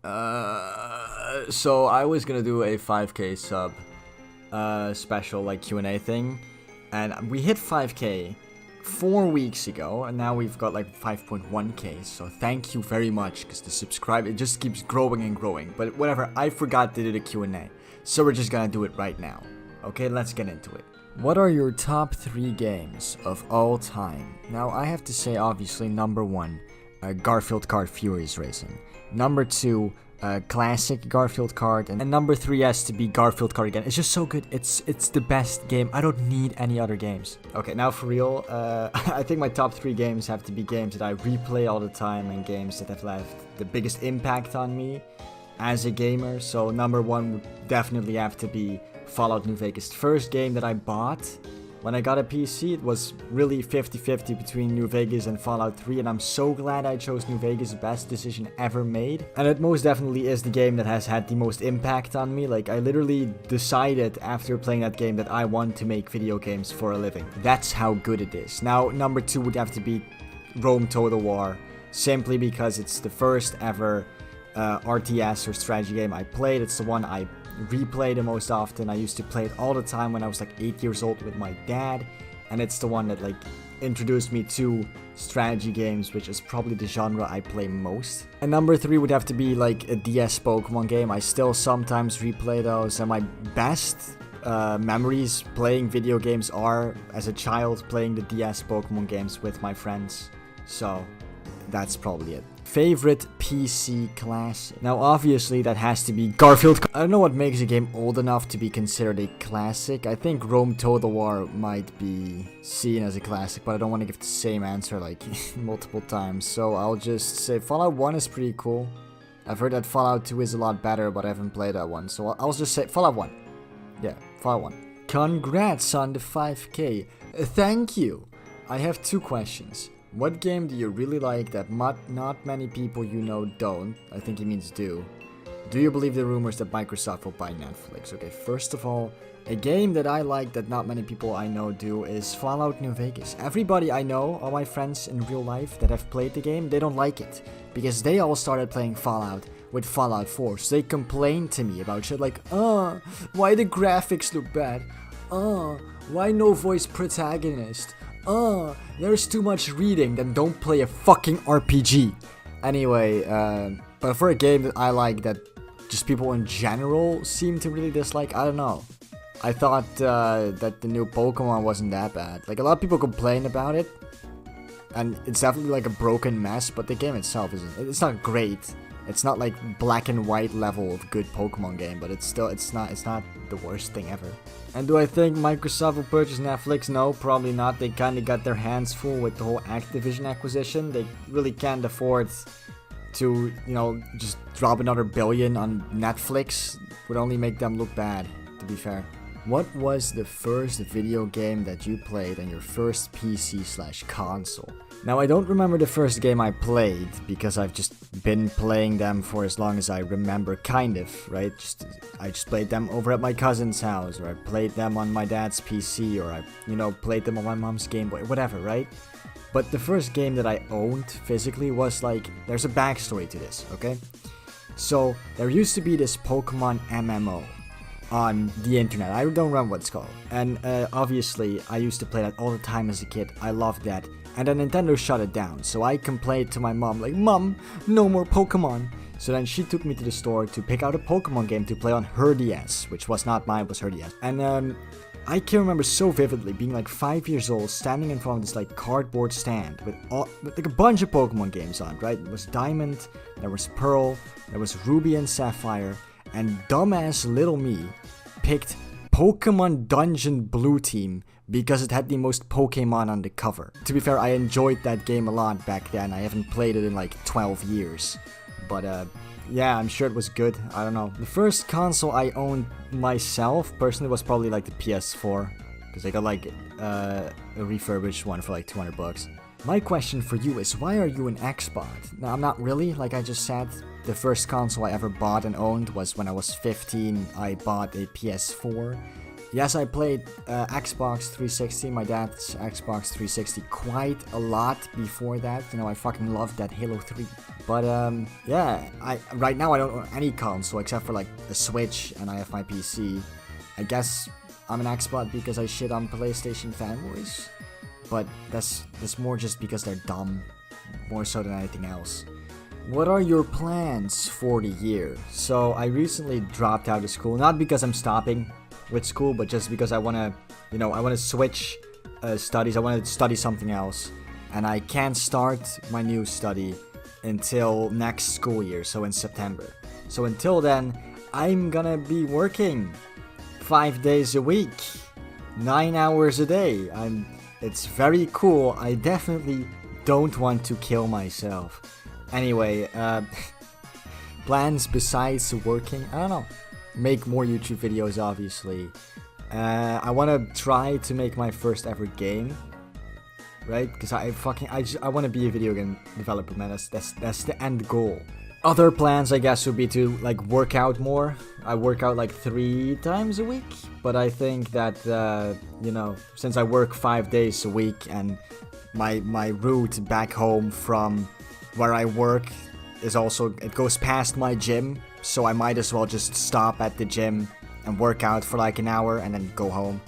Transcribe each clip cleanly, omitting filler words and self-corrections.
So I was gonna do a 5K sub special like Q&A thing, and we hit 5K 4 weeks ago, and now we've got like 5.1K. So thank you very much, because the subscribe it just keeps growing and growing. But whatever, I forgot to do the Q&A, so we're just gonna do it right now. Okay, let's get into it. What are your top 3 games of all time? Now I have to say, obviously, number 1, Garfield Kart Furious Racing. Number 2, classic Garfield Kart, and number 3 has to be Garfield Kart again. It's just so good. It's the best game. I don't need any other games. Okay, now for real, I think my top 3 games have to be games that I replay all the time and games that have left the biggest impact on me as a gamer. So number 1 would definitely have to be Fallout New Vegas. The first game that I bought when I got a PC, it was really 50-50 between New Vegas and Fallout 3, and I'm so glad I chose New Vegas, best decision ever made. And it most definitely is the game that has had the most impact on me. Like, I literally decided after playing that game that I want to make video games for a living. That's how good it is. Now, number 2 would have to be Rome Total War, simply because it's the first ever RTS or strategy game I played. It's the one I replay the most often. I used to play it all the time when I was like 8 years old with my dad, and it's the one that like introduced me to strategy games, which is probably the genre I play most. And number 3 would have to be like a DS Pokemon game. I still sometimes replay those, and my best memories playing video games are as a child playing the DS Pokemon games with my friends. So that's probably it. Favorite PC classic? Now obviously that has to be Garfield. I don't know what makes a game old enough to be considered a classic. I think Rome Total War might be seen as a classic, but I don't want to give the same answer like multiple times. So I'll just say Fallout 1 is pretty cool. I've heard that Fallout 2 is a lot better, but I haven't played that one. So I'll just say Fallout 1. Yeah, Fallout 1. Congrats on the 5K. Thank you. I have 2 questions. What game do you really like that not many people you know don't? I think he means do. Do you believe the rumors that Microsoft will buy Netflix? Okay, first of all, a game that I like that not many people I know do is Fallout New Vegas. Everybody I know, all my friends in real life that have played the game, they don't like it. Because they all started playing Fallout with Fallout 4. So they complain to me about shit like, why the graphics look bad? Why no voice protagonist? There's too much reading, then don't play a fucking RPG. Anyway, but for a game that I like that just people in general seem to really dislike, I don't know. I thought that the new Pokemon wasn't that bad. Like, a lot of people complain about it, and it's definitely like a broken mess, but the game itself isn't. It's not great. It's not like black and white level of good Pokemon game, but it's not the worst thing ever. And do I think Microsoft will purchase Netflix? No, probably not. They kind of got their hands full with the whole Activision acquisition. They really can't afford to, just drop another billion on Netflix. Would only make them look bad, to be fair. What was the first video game that you played on your first PC/console? Now, I don't remember the first game I played, because I've just been playing them for as long as I remember, kind of, right? I just played them over at my cousin's house, or I played them on my dad's PC, or I, played them on my mom's Game Boy, whatever, right? But the first game that I owned physically was like, there's a backstory to this, okay? So, there used to be this Pokemon MMO on the internet. I don't remember what it's called. And obviously, I used to play that all the time as a kid. I loved that. And then Nintendo shut it down. So I complained to my mom, like, Mom, no more Pokemon. So then she took me to the store to pick out a Pokemon game to play on her DS, which was not mine, was her DS. And I can remember so vividly being like 5 years old, standing in front of this like cardboard stand with like a bunch of Pokemon games on, right? It was Diamond, there was Pearl, there was Ruby and Sapphire, and dumbass little me picked Pokemon Dungeon Blue Team because it had the most Pokemon on the cover. To be fair, I enjoyed that game a lot back then. I haven't played it in like 12 years. But yeah, I'm sure it was good. I don't know. The first console I owned myself, personally, was probably like the PS4. Because I got like a refurbished one for like 200 bucks. My question for you is, why are you an Xbot? Now, I'm not really, like I just said. The first console I ever bought and owned was when I was 15. I bought a PS4. Yes, I played Xbox 360, my dad's Xbox 360, quite a lot before that. I fucking loved that Halo 3 But yeah, right now I don't own any console except for like the Switch, and I have my PC. I guess I'm an expert because I shit on PlayStation fanboys, but that's more just because they're dumb, more so than anything else. What are your plans for the year? So I recently dropped out of school, not because I'm stopping with school, but just because I wanna, I wanna switch studies. I wanna study something else, and I can't start my new study until next school year, so in September. So until then, I'm gonna be working 5 days a week, 9 hours a day. It's very cool. I definitely don't want to kill myself. Anyway, plans besides working, I don't know. Make more YouTube videos, obviously. I want to try to make my first ever game, right? Because I want to be a video game developer, man. That's the end goal. Other plans, I guess, would be to like work out more. I work out like 3 times a week, but I think that since I work 5 days a week and my route back home from where I work is also, it goes past my gym, so I might as well just stop at the gym and work out for like an hour and then go home.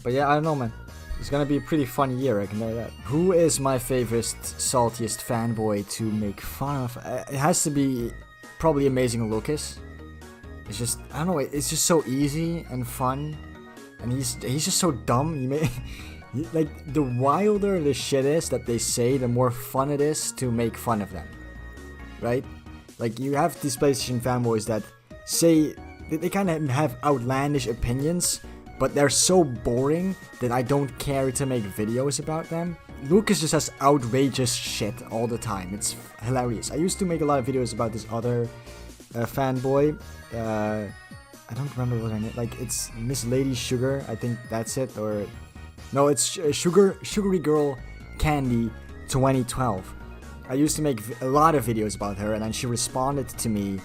But yeah, I don't know, man. It's gonna be a pretty fun year, I can tell you that. Who is my favorite, saltiest fanboy to make fun of? It has to be probably Amazing Lucas. It's just, I don't know, it's just so easy and fun. And he's just so dumb. Like, the wilder the shit is that they say, the more fun it is to make fun of them. Right? Like, you have these PlayStation fanboys that say, they kind of have outlandish opinions, but they're so boring that I don't care to make videos about them. Lucas just has outrageous shit all the time. It's hilarious. I used to make a lot of videos about this other fanboy. I don't remember what her name. Like, it's Miss Lady Sugar. I think that's it. Or no, it's Sugary Girl Candy 2012. I used to make a lot of videos about her, and then she responded to me,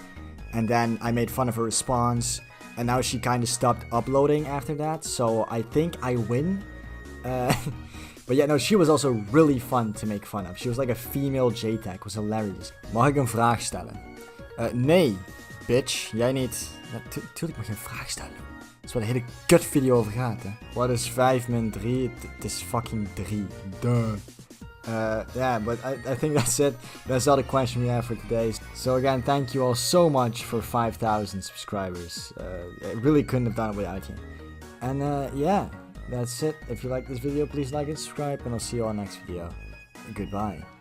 and then I made fun of her response. And now she kind of stopped uploading after that, so I think I win. But yeah, no, she was also really fun to make fun of. She was like a female JTAG, was hilarious. Mag ik een vraag stellen? Nee, bitch, jij niet. Tuurlijk mag je een vraag stellen. Dat is waar de hele kut video over gaat, hè. Wat is 5 min 3? Het is fucking 3. Duh. Yeah, but I think that's it. That's all the question we have for today. So again, thank you all so much for 5,000 subscribers. I really couldn't have done it without you. And yeah, that's it. If you like this video, please like and subscribe, and I'll see you all next video. Goodbye.